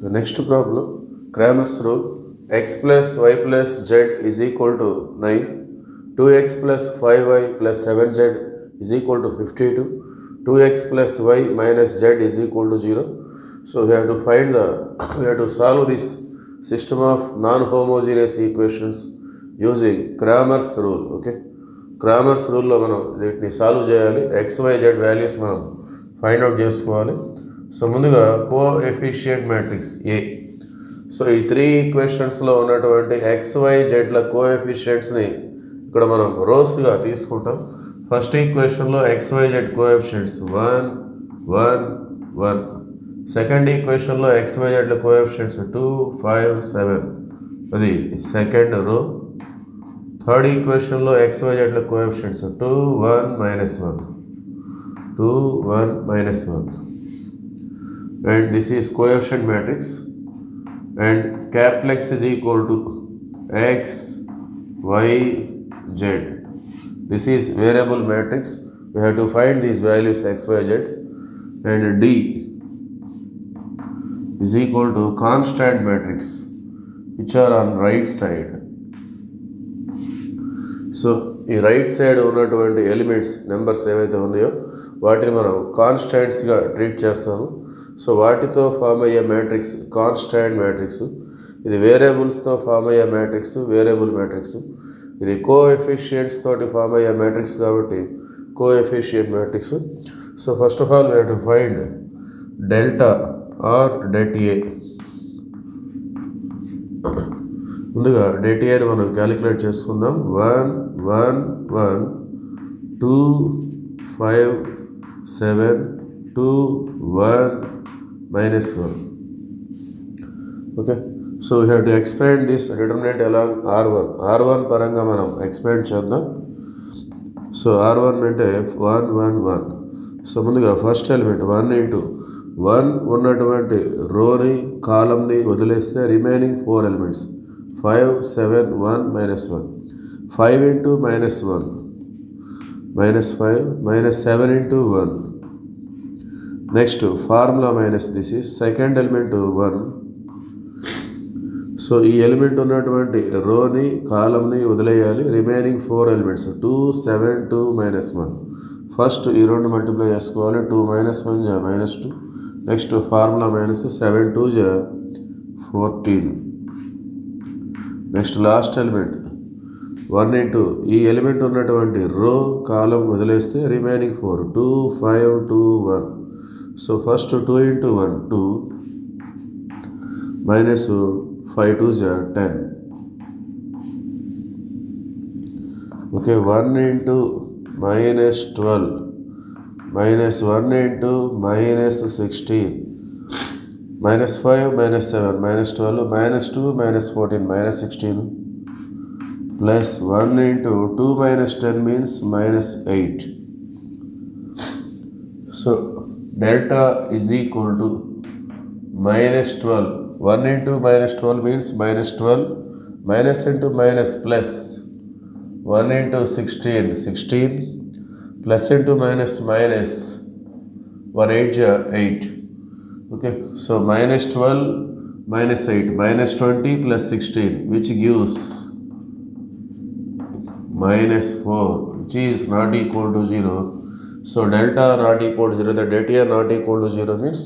Next problem, Cramer's rule, x plus y plus z is equal to 9, 2x plus 5y plus 7z is equal to 52, 2x plus y minus z is equal to 0. So we have to solve this system of non-homogeneous equations using Cramer's rule. Okay, Cramer's rule lo manam వీటిని solve చేయాలి. x y z values మనం find out చేసుకోవాలి. So ముందుగా coefficient matrix A. So ఈ 3 ఈక్వేషన్స్లో ఉన్నటువంటి XYZల కోఎఫిషియంట్స్ని ఇక్కడ మనం రోస్గా తీసుకుంటాం. ఫస్ట్ ఈక్వేషన్లో XYZ కోఎఫిషియంట్స్ 1 1 1. సెకండ్ ఈక్వేషన్లో XYZల కోఎఫిషియంట్స్ 2 5 7. అది సెకండ్ రో. థర్డ్ ఈక్వేషన్లో XYZల coefficients 2 1 -1 2 1 -1. And this is coefficient matrix, and capital X is equal to x, y, z. This is variable matrix. We have to find these values x, y, z, and D is equal to constant matrix which are on right side. So ఈ right side ఉన్నటువంటి elements numbers ఏవైతే ఉన్నాయో వాటిని మనం కాన్స్టాంట్స్గా treat చేస్తాము. So వాటితో form అయ్యే మ్యాట్రిక్స్ కాన్స్టాంట్ మ్యాట్రిక్స్, ఇది వేరియబుల్స్తో ఫామ్ అయ్యే మ్యాట్రిక్స్ వేరియబుల్ మ్యాట్రిక్స్, ఇది కోఎఫిషియంట్స్ తోటి ఫామ్ అయ్యే మ్యాట్రిక్స్ కాబట్టి coefficient matrix. So first of all we have to find delta or det A. ముందుగా డెట్ ఏని మనం క్యాలిక్యులేట్ చేసుకుందాం. 1 1 1 2 5 7 2 1 -1. Okay, so we have to expand this determinant along R1. R1 పరంగా మనం ఎక్స్పాండ్ చేద్దాం. సో R1 అంటే 1 1 1. So ముందుగా first element 1 into 1 ఉన్నటువంటి రోని కాలంని వదిలేస్తే remaining 4 elements 5 7 1 -1. 5 into -1 -5 -7 into 1. Next formula minus this is second element 1. So ఈ element ఉన్నటువంటి రోని కాలంని వదిలేయాలి. Remaining 4 elements 2 7 2 -1. ఫస్ట్ ఈ రెండు మల్టిప్లై చేసుకోవాలి. 2 -1 జా -2. నెక్స్ట్ ఫార్ములా మైనస్ 7 2 జా 14. నెక్స్ట్ లాస్ట్ ఎలిమెంట్ 1 ఇంటూ ఈ ఎలిమెంట్ ఉన్నటువంటి రో కాలం వదిలేస్తే remaining 4 2 5 2 1. So first 2 into 1 2 minus 5 2s are 10. Okay, 1 into minus 12 minus 1 into minus 16 minus 5 minus 7 minus 12 minus 2 minus 14 minus 16 plus 1 into 2 minus 10 means minus 8. So delta is equal to minus 12. 1 into minus 12 means minus 12. Minus into minus plus 1 into 16 16 plus into minus minus 1 8 8. Okay, so minus 12 minus 8 minus 20 plus 16 which gives minus 4, which is not equal to 0. So delta not equal to 0, the delta not equal to 0 means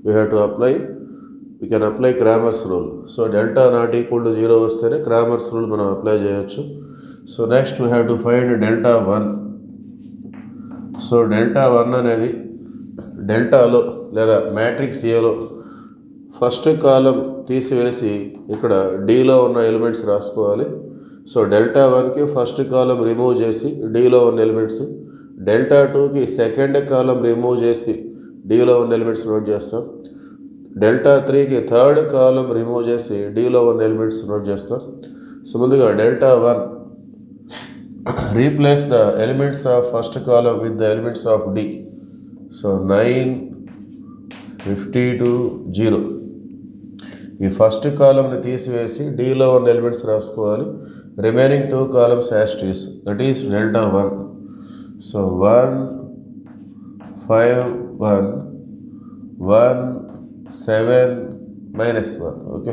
we can apply Cramer's rule. So delta not equal to 0 వస్తేనే Cramer's rule మనం apply చేయొచ్చు. So next we have to find delta 1. So delta 1 అనేది డెల్టాలో లేదా matrix ఏలో first కాలం తీసివేసి ఇక్కడ డీలో ఉన్న ఎలిమెంట్స్ రాసుకోవాలి. సో డెల్టా 1కి ఫస్ట్ కాలం రిమూవ్ చేసి డీలో ఉన్న ఎలిమెంట్స్, డెల్టా 2కి సెకండ్ కాలం రిమూవ్ చేసి డీలో ఉన్న ఎలిమెంట్స్ నోట్ చేస్తాం, డెల్టా 3కి థర్డ్ కాలం రిమూవ్ చేసి డీలో ఉన్న ఎలిమెంట్స్ నోట్ చేస్తాం. సో ముందుగా delta 1 replace the elements of first column with the elements of D. So 9 52 0. ఈ ఫస్ట్ కాలంని తీసివేసి డీలో ఉన్న ఎలిమెంట్స్ రాసుకోవాలి. Remaining 2 columns as it is, that is delta 1. So 1 5 1 1 7 -1. Okay,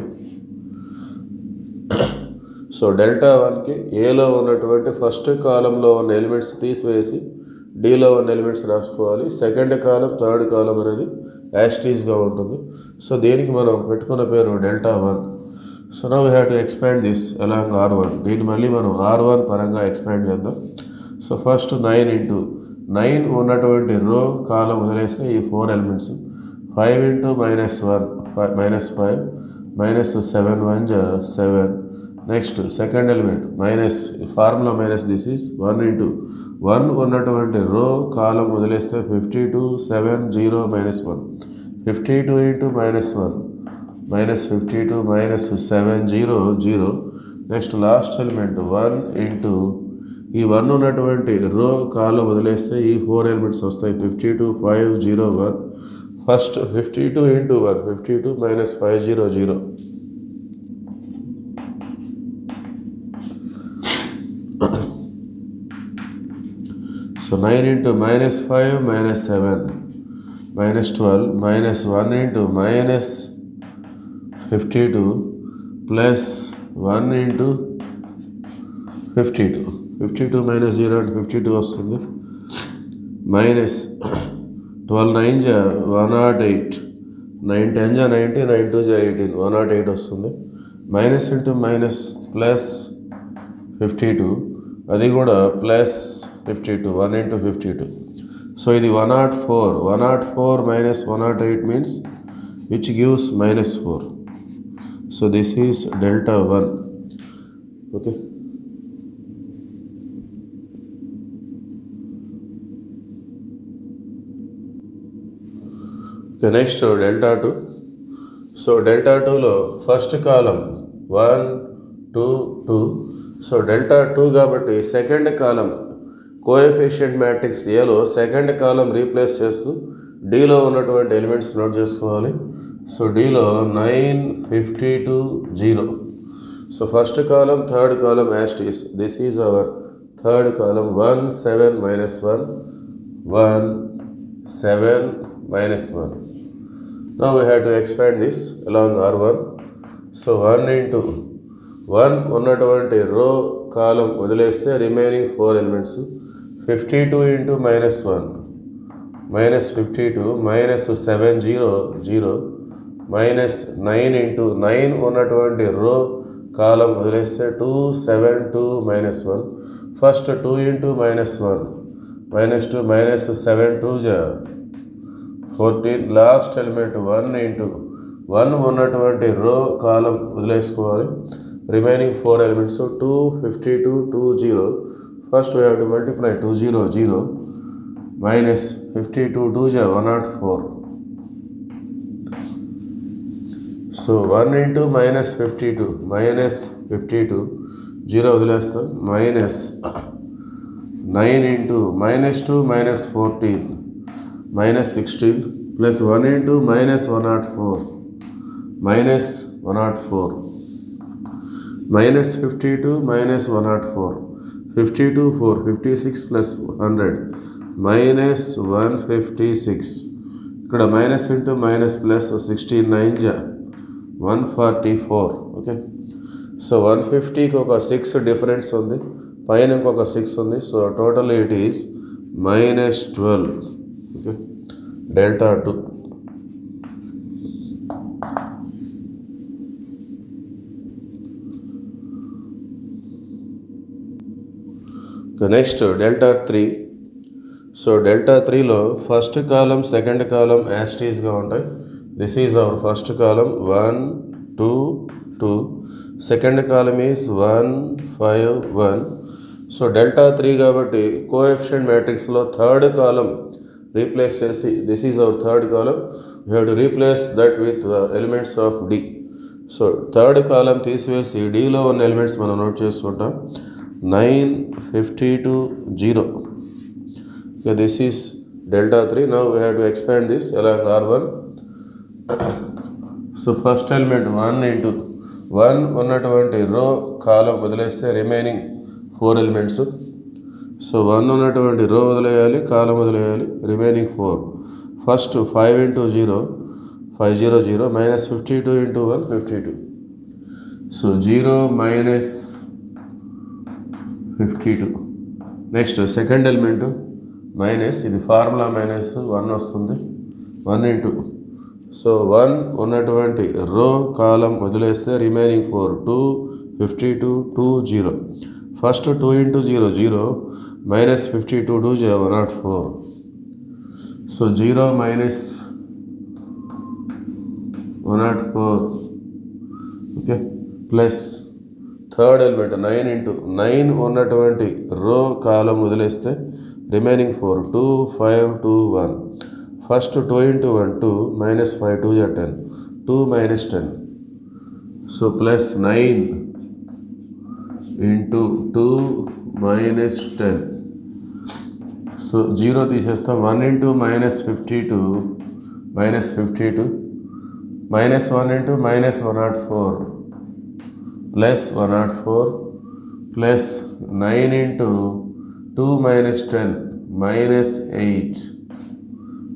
so delta 1కి ఏలో ఉన్నటువంటి ఫస్ట్ కాలంలో ఉన్న ఎలిమెంట్స్ తీసివేసి డీలో ఉన్న ఎలిమెంట్స్ రాసుకోవాలి. సెకండ్ కాలం థర్డ్ కాలం అనేది యాస్టీస్గా ఉంటుంది. సో దీనికి మనం పెట్టుకున్న పేరు delta 1. So now we have to expand this along R1. దీన్ని మళ్ళీ మనం R1 పరంగా ఎక్స్పాండ్ చేద్దాం. సో ఫస్ట్ 9 ఇంటూ 9 ఉన్నటువంటి రో కాలం వదిలేస్తే ఈ 4 elements 5 into -1 -5 -7 1 7. Next second element minus formula minus this is 1 into 1 ఉన్నటువంటి రో కాలం వదిలేస్తే 52 7 0 -1 52 into -1 -52 -7 0 0. Next last element 1 into ఈ 1 ఉన్నటువంటి రో కాలం వదిలేస్తే ఈ 4 ఎలిమెంట్స్ వస్తాయి 52 5 0 1. First 52 into 1 52 -5 0 0. So 9 into -5 -7 -12 -1 into -52 plus 1 into 52 52 minus 0 and 52 వస్తుంది. minus 12 9 108 9 10 90 9 2 18 108 వస్తుంది. మైనస్ ఇంటూ మైనస్ ప్లస్ 52 అది కూడా ప్లస్ 52 1 into 52. So ఇది 104 minus 108 means which gives -4. So this is delta 1. Okay. Okay, next delta 2. So delta 2 లో first column 1 2 2. So delta 2 కాబట్టి second column coefficient matrix ఏలో second column replace చేస్తూ డీలో ఉన్నటువంటి elements note చేసుకోవాలి. సో డీలో 9 52 0. So first column third column as it is. This is our third column 1 7 -1 1 7 -1. Now we have to expand this along R1. So 1 into 1 ఉన్నటువంటి row కాలం వదిలేస్తే remaining 4 elements 52 into -1 -52 -7 0 0 -9 into 9 ఉన్నటువంటి row కాలం వదిలేస్తే 2 7 2 -1. First 2 into -1 -2 -7 2 14. Last element 1 into 1 ఉన్నటువంటి row column వదిలేసుకోవాలి. Remaining 4 elements 2 52 2 0. First we have to multiply 2 0 0 minus 52 2 104. So 1 into -52 -52 0 వదిలేస్తాం minus 9 into -2 -14 -16 plus 1 into -104 -104 -52 -104 52 4 56 plus 100 -156. ఇక్కడ minus into minus plus 16 9 144. Okay, so 150కి ఒక 6 difference ఉంది, పైన ఇంకొక 6 ఉంది. So total it is -12. Okay, delta 2. Next delta 3. So delta 3లో first column second column యాస్టీస్గా ఉంటాయి. This is our first column 1 2 2. Second column is 1 5 1. So delta 3 కాబట్టి కోఎఫిషియంట్ మ్యాట్రిక్స్లో థర్డ్ కాలం రీప్లేస్ చేసి this is our third column. We have to replace that with elements of D. So third column తీసివేసి డీలో ఉన్న elements మనం note చేసుకుంటాం. 9 52 0. Okay, this is delta 3. Now we have to expand this along R1. So first element 1 into 1 ఉన్నటువంటి row కాలం వదిలేస్తే remaining 4 elements. So 1 ఉన్నటువంటి రో వదిలేయాలి, కాలం వదిలేయాలి, remaining 4. First 5 into 0 5 0 0 minus 52 into 1 52. So 0 minus 52. Next second element minus ఇది formula minus 1 వస్తుంది 1 into. So 1 ఉన్నటువంటి row కాలం వదిలేస్తే remaining 4 2 52 2 0. First 2 into 0 0 minus 52 2 0 104. So 0 minus 104, okay, plus third element 9 into 9 ఉన్నటువంటి రో కాలం వదిలేస్తే remaining 4 2 5 2 1. First 2 into 1 2 minus 5 2 10 2 minus 10. So plus 9 into 2 minus 10. So 0 తీసేస్తాం 1 into minus 52 minus 52 minus 1 into minus 104 plus 104 plus 9 into 2 minus 10 minus 8.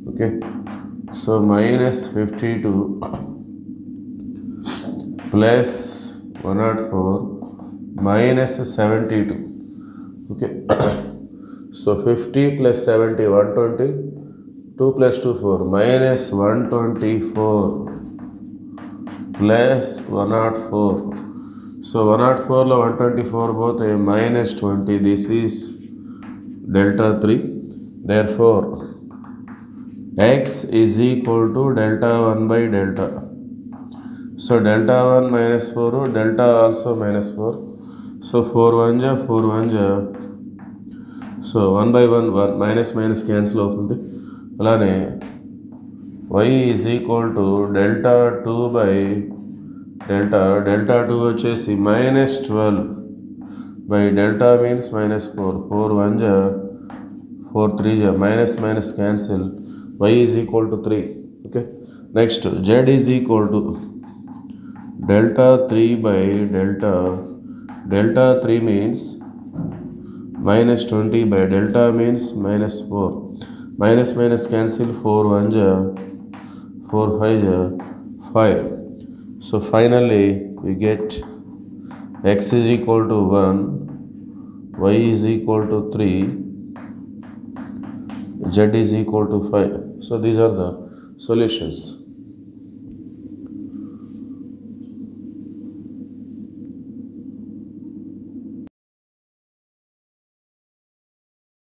Okay, so minus 52 plus 104 minus 72. Okay. So 50 plus 70 120, 2 plus 2 4 minus 124 plus 104. So 104 లో 124 పోతే minus 20. This is delta 3. Therefore x is equal to delta 1 by delta. So delta 1 minus 4, delta also minus 4. So 4 1 ja 4 1 ja. So 1 by 1 1 minus minus cancel అవుతుంది. అలానే y is equal to delta 2 by delta 2 వచ్చేసి minus 12 by delta means minus 4 4 1 ja 4 3 ja minus minus cancel, y is equal to 3. Okay, next z is equal to delta 3 by delta 3 means minus 20 by delta means minus 4 minus minus cancel 4 1 ja 4 5 ja 5. So finally we get x is equal to 1, y is equal to 3, z is equal to 5. So these are the solutions.